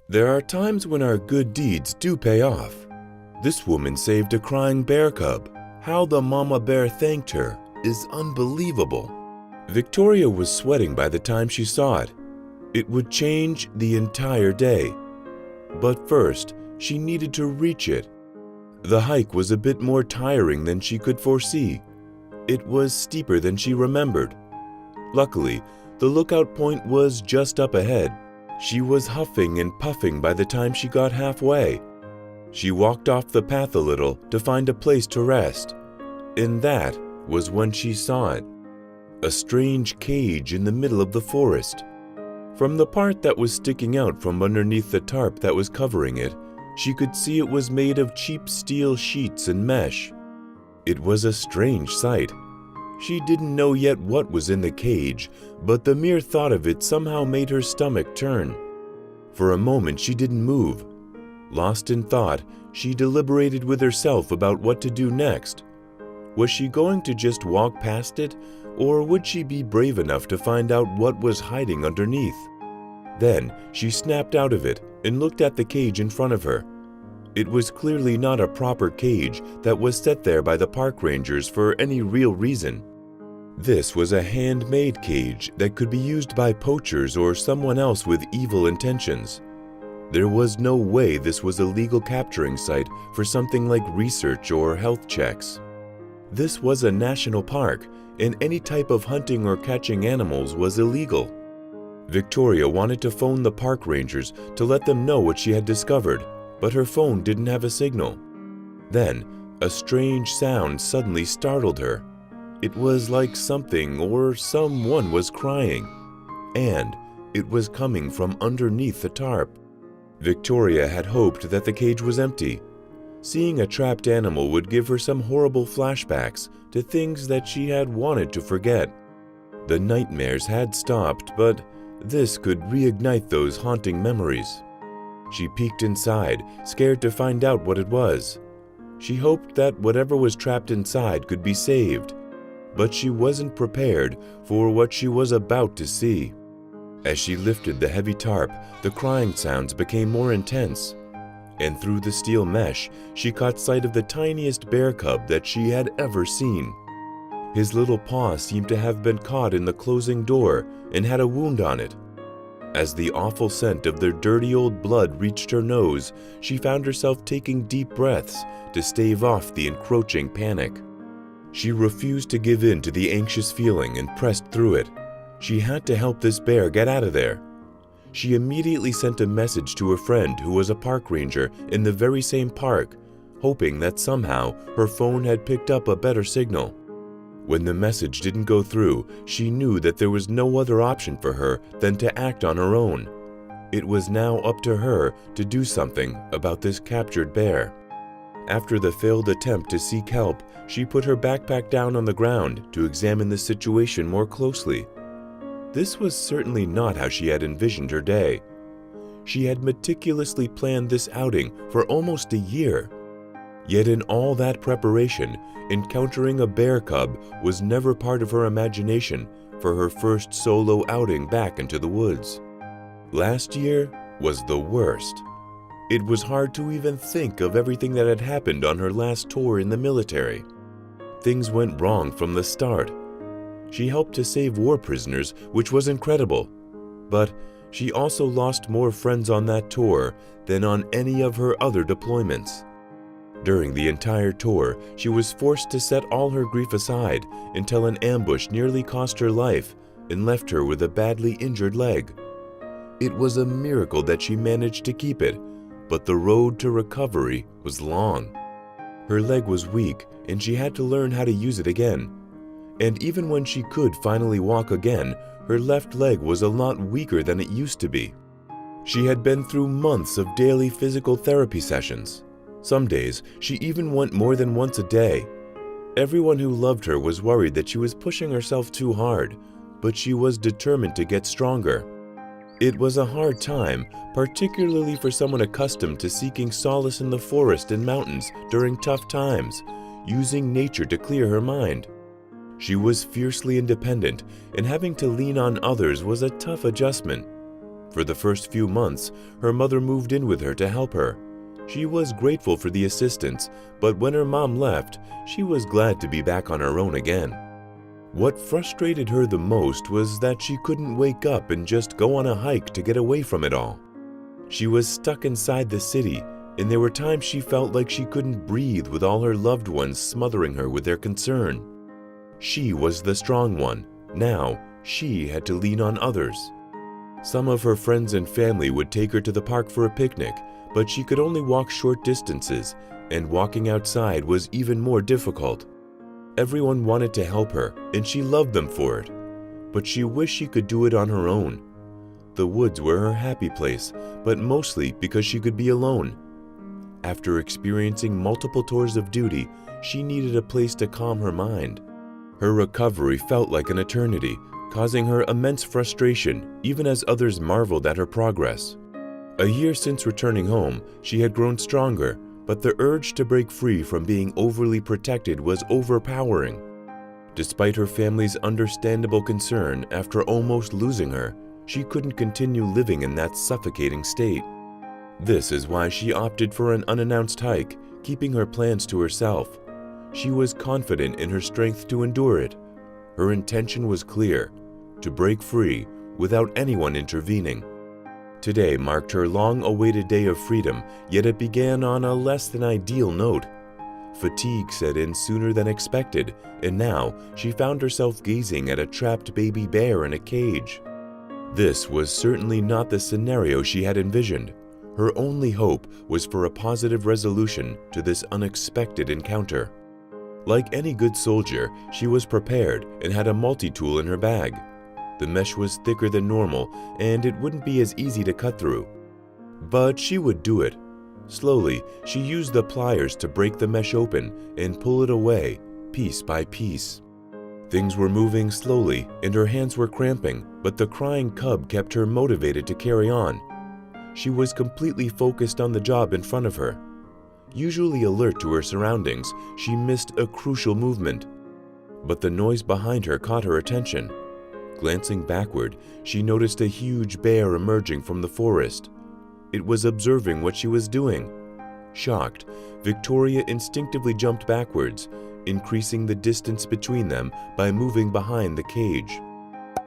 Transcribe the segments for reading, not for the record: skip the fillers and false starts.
There are times when our good deeds do pay off. This woman saved a crying bear cub. How the mama bear thanked her is unbelievable. Victoria was sweating by the time she saw it. It would change the entire day. But first, she needed to reach it. The hike was a bit more tiring than she could foresee. It was steeper than she remembered. Luckily, the lookout point was just up ahead. She was huffing and puffing by the time she got halfway. She walked off the path a little to find a place to rest. And that was when she saw it. A strange cage in the middle of the forest. From the part that was sticking out from underneath the tarp that was covering it, she could see it was made of cheap steel sheets and mesh. It was a strange sight. She didn't know yet what was in the cage, but the mere thought of it somehow made her stomach turn. For a moment she didn't move. Lost in thought, she deliberated with herself about what to do next. Was she going to just walk past it, or would she be brave enough to find out what was hiding underneath? Then she snapped out of it and looked at the cage in front of her. It was clearly not a proper cage that was set there by the park rangers for any real reason. This was a handmade cage that could be used by poachers or someone else with evil intentions. There was no way this was a legal capturing site for something like research or health checks. This was a national park, and any type of hunting or catching animals was illegal. Victoria wanted to phone the park rangers to let them know what she had discovered, but her phone didn't have a signal. Then, a strange sound suddenly startled her. It was like something or someone was crying, and it was coming from underneath the tarp. Victoria had hoped that the cage was empty. Seeing a trapped animal would give her some horrible flashbacks to things that she had wanted to forget. The nightmares had stopped, but this could reignite those haunting memories. She peeked inside, scared to find out what it was. She hoped that whatever was trapped inside could be saved, but she wasn't prepared for what she was about to see. As she lifted the heavy tarp, the crying sounds became more intense, and through the steel mesh, she caught sight of the tiniest bear cub that she had ever seen. His little paw seemed to have been caught in the closing door and had a wound on it. As the awful scent of their dirty old blood reached her nose, she found herself taking deep breaths to stave off the encroaching panic. She refused to give in to the anxious feeling and pressed through it. She had to help this bear get out of there. She immediately sent a message to a friend who was a park ranger in the very same park, hoping that somehow her phone had picked up a better signal. When the message didn't go through, she knew that there was no other option for her than to act on her own. It was now up to her to do something about this captured bear. After the failed attempt to seek help, she put her backpack down on the ground to examine the situation more closely. This was certainly not how she had envisioned her day. She had meticulously planned this outing for almost a year. Yet in all that preparation, encountering a bear cub was never part of her imagination for her first solo outing back into the woods. Last year was the worst. It was hard to even think of everything that had happened on her last tour in the military. Things went wrong from the start. She helped to save war prisoners, which was incredible, but she also lost more friends on that tour than on any of her other deployments. During the entire tour, she was forced to set all her grief aside until an ambush nearly cost her life and left her with a badly injured leg. It was a miracle that she managed to keep it, but the road to recovery was long. Her leg was weak and she had to learn how to use it again. And even when she could finally walk again, her left leg was a lot weaker than it used to be. She had been through months of daily physical therapy sessions. Some days, she even went more than once a day. Everyone who loved her was worried that she was pushing herself too hard, but she was determined to get stronger. It was a hard time, particularly for someone accustomed to seeking solace in the forest and mountains during tough times, using nature to clear her mind. She was fiercely independent, and having to lean on others was a tough adjustment. For the first few months, her mother moved in with her to help her. She was grateful for the assistance, but when her mom left, she was glad to be back on her own again. What frustrated her the most was that she couldn't wake up and just go on a hike to get away from it all. She was stuck inside the city, and there were times she felt like she couldn't breathe with all her loved ones smothering her with their concern. She was the strong one. Now, she had to lean on others. Some of her friends and family would take her to the park for a picnic, but she could only walk short distances, and walking outside was even more difficult. Everyone wanted to help her, and she loved them for it, but she wished she could do it on her own. The woods were her happy place, but mostly because she could be alone. After experiencing multiple tours of duty, she needed a place to calm her mind. Her recovery felt like an eternity, causing her immense frustration, even as others marveled at her progress. A year since returning home, she had grown stronger, but the urge to break free from being overly protected was overpowering. Despite her family's understandable concern after almost losing her, she couldn't continue living in that suffocating state. This is why she opted for an unannounced hike, keeping her plans to herself. She was confident in her strength to endure it. Her intention was clear: to break free without anyone intervening. Today marked her long-awaited day of freedom, yet it began on a less than ideal note. Fatigue set in sooner than expected, and now she found herself gazing at a trapped baby bear in a cage. This was certainly not the scenario she had envisioned. Her only hope was for a positive resolution to this unexpected encounter. Like any good soldier, she was prepared and had a multi-tool in her bag. The mesh was thicker than normal, and it wouldn't be as easy to cut through. But she would do it. Slowly, she used the pliers to break the mesh open and pull it away, piece by piece. Things were moving slowly, and her hands were cramping, but the crying cub kept her motivated to carry on. She was completely focused on the job in front of her. Usually alert to her surroundings, she missed a crucial movement. But the noise behind her caught her attention. Glancing backward, she noticed a huge bear emerging from the forest. It was observing what she was doing. Shocked, Victoria instinctively jumped backwards, increasing the distance between them by moving behind the cage.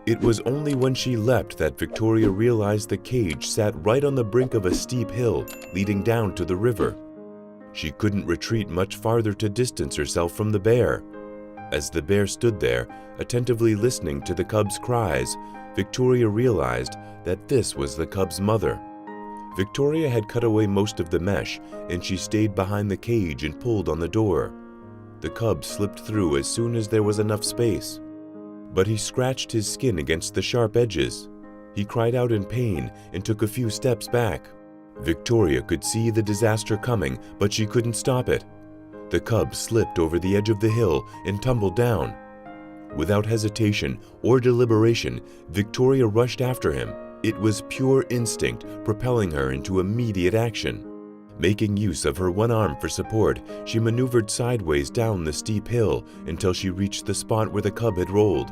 It was only when she leapt that Victoria realized the cage sat right on the brink of a steep hill leading down to the river. She couldn't retreat much farther to distance herself from the bear. As the bear stood there, attentively listening to the cub's cries, Victoria realized that this was the cub's mother. Victoria had cut away most of the mesh, and she stayed behind the cage and pulled on the door. The cub slipped through as soon as there was enough space. But he scratched his skin against the sharp edges. He cried out in pain and took a few steps back. Victoria could see the disaster coming, but she couldn't stop it. The cub slipped over the edge of the hill and tumbled down. Without hesitation or deliberation, Victoria rushed after him. It was pure instinct propelling her into immediate action. Making use of her one arm for support, she maneuvered sideways down the steep hill until she reached the spot where the cub had rolled.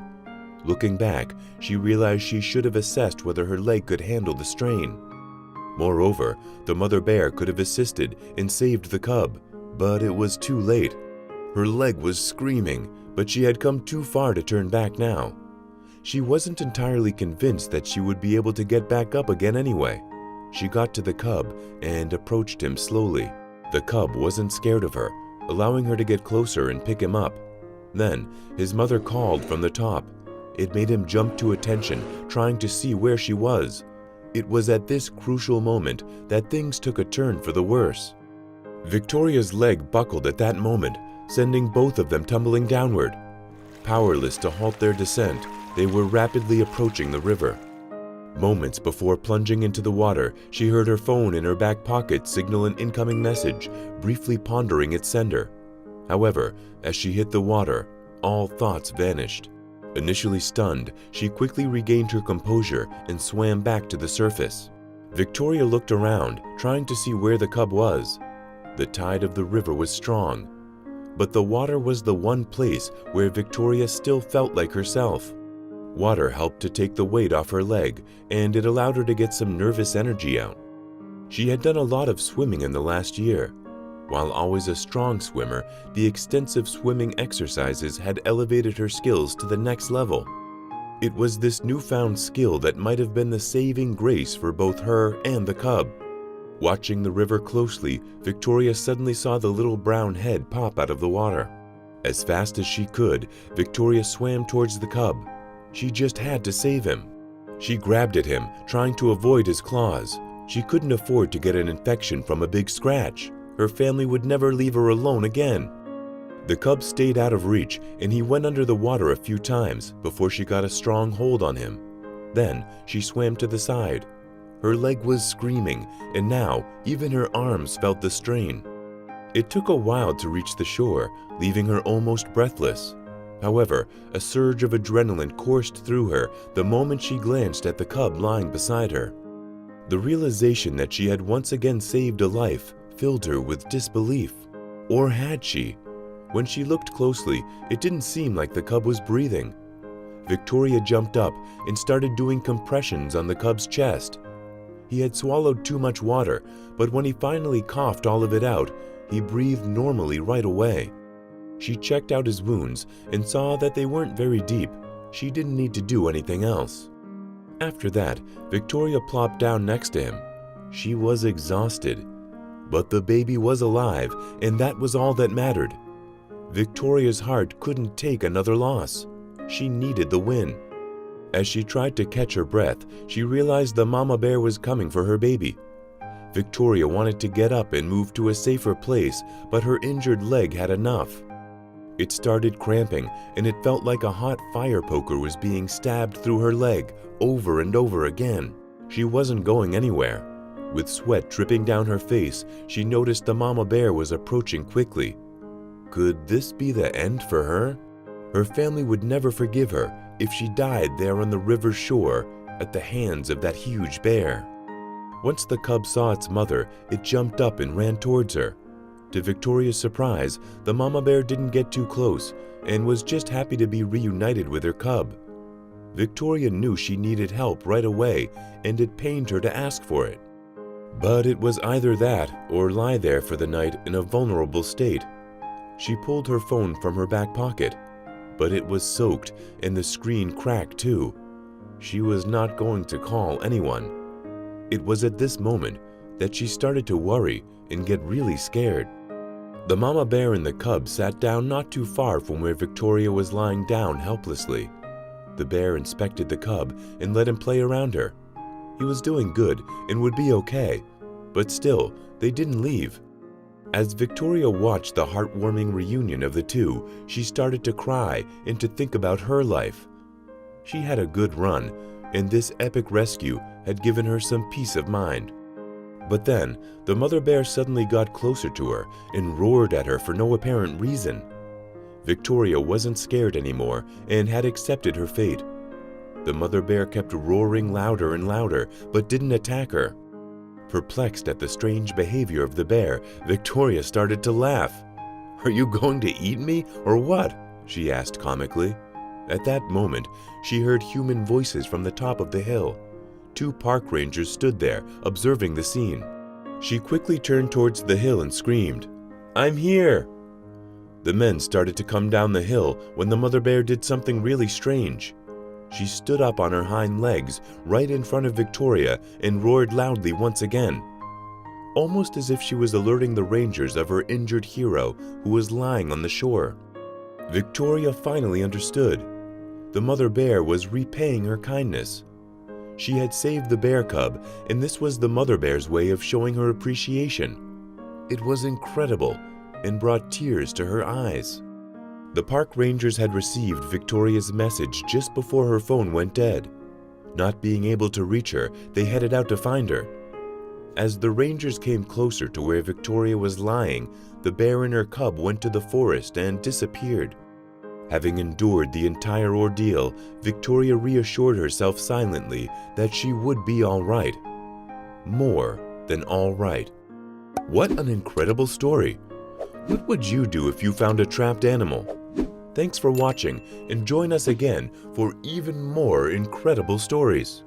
Looking back, she realized she should have assessed whether her leg could handle the strain. Moreover, the mother bear could have assisted and saved the cub, but it was too late. Her leg was screaming, but she had come too far to turn back now. She wasn't entirely convinced that she would be able to get back up again anyway. She got to the cub and approached him slowly. The cub wasn't scared of her, allowing her to get closer and pick him up. Then, his mother called from the top. It made him jump to attention, trying to see where she was. It was at this crucial moment that things took a turn for the worse. Victoria's leg buckled at that moment, sending both of them tumbling downward. Powerless to halt their descent, they were rapidly approaching the river. Moments before plunging into the water, she heard her phone in her back pocket signal an incoming message, briefly pondering its sender. However, as she hit the water, all thoughts vanished. Initially stunned, she quickly regained her composure and swam back to the surface. Victoria looked around, trying to see where the cub was. The tide of the river was strong, but the water was the one place where Victoria still felt like herself. Water helped to take the weight off her leg, and it allowed her to get some nervous energy out. She had done a lot of swimming in the last year. While always a strong swimmer, the extensive swimming exercises had elevated her skills to the next level. It was this newfound skill that might have been the saving grace for both her and the cub. Watching the river closely, Victoria suddenly saw the little brown head pop out of the water. As fast as she could, Victoria swam towards the cub. She just had to save him. She grabbed at him, trying to avoid his claws. She couldn't afford to get an infection from a big scratch. Her family would never leave her alone again. The cub stayed out of reach, and he went under the water a few times before she got a strong hold on him. Then she swam to the side. Her leg was screaming, and now even her arms felt the strain. It took a while to reach the shore, leaving her almost breathless. However, a surge of adrenaline coursed through her the moment she glanced at the cub lying beside her. The realization that she had once again saved a life filled her with disbelief. Or had she? When she looked closely, it didn't seem like the cub was breathing. Victoria jumped up and started doing compressions on the cub's chest. He had swallowed too much water, but when he finally coughed all of it out, he breathed normally right away. She checked out his wounds and saw that they weren't very deep. She didn't need to do anything else. After that, Victoria plopped down next to him. She was exhausted, but the baby was alive, and that was all that mattered. Victoria's heart couldn't take another loss. She needed the win. As she tried to catch her breath, she realized the mama bear was coming for her baby. Victoria wanted to get up and move to a safer place, but her injured leg had enough. It started cramping, and it felt like a hot fire poker was being stabbed through her leg over and over again. She wasn't going anywhere. With sweat dripping down her face, she noticed the mama bear was approaching quickly. Could this be the end for her? Her family would never forgive her if she died there on the river shore at the hands of that huge bear. Once the cub saw its mother, it jumped up and ran towards her. To Victoria's surprise, the mama bear didn't get too close and was just happy to be reunited with her cub. Victoria knew she needed help right away, and it pained her to ask for it. But it was either that or lie there for the night in a vulnerable state. She pulled her phone from her back pocket, but it was soaked and the screen cracked too. She was not going to call anyone. It was at this moment that she started to worry and get really scared. The mama bear and the cub sat down not too far from where Victoria was lying down helplessly. The bear inspected the cub and let him play around her. He was doing good and would be okay, but still, they didn't leave. As Victoria watched the heartwarming reunion of the two, she started to cry and to think about her life. She had a good run, and this epic rescue had given her some peace of mind. But then, the mother bear suddenly got closer to her and roared at her for no apparent reason. Victoria wasn't scared anymore and had accepted her fate. The mother bear kept roaring louder and louder, but didn't attack her. Perplexed at the strange behavior of the bear, Victoria started to laugh. "Are you going to eat me, or what?" she asked comically. At that moment, she heard human voices from the top of the hill. 2 park rangers stood there, observing the scene. She quickly turned towards the hill and screamed, "I'm here!" The men started to come down the hill when the mother bear did something really strange. She stood up on her hind legs right in front of Victoria and roared loudly once again, almost as if she was alerting the rangers of her injured hero who was lying on the shore. Victoria finally understood. The mother bear was repaying her kindness. She had saved the bear cub, and this was the mother bear's way of showing her appreciation. It was incredible and brought tears to her eyes. The park rangers had received Victoria's message just before her phone went dead. Not being able to reach her, they headed out to find her. As the rangers came closer to where Victoria was lying, the bear and her cub went to the forest and disappeared. Having endured the entire ordeal, Victoria reassured herself silently that she would be all right. More than all right. What an incredible story! What would you do if you found a trapped animal? Thanks for watching and join us again for even more incredible stories.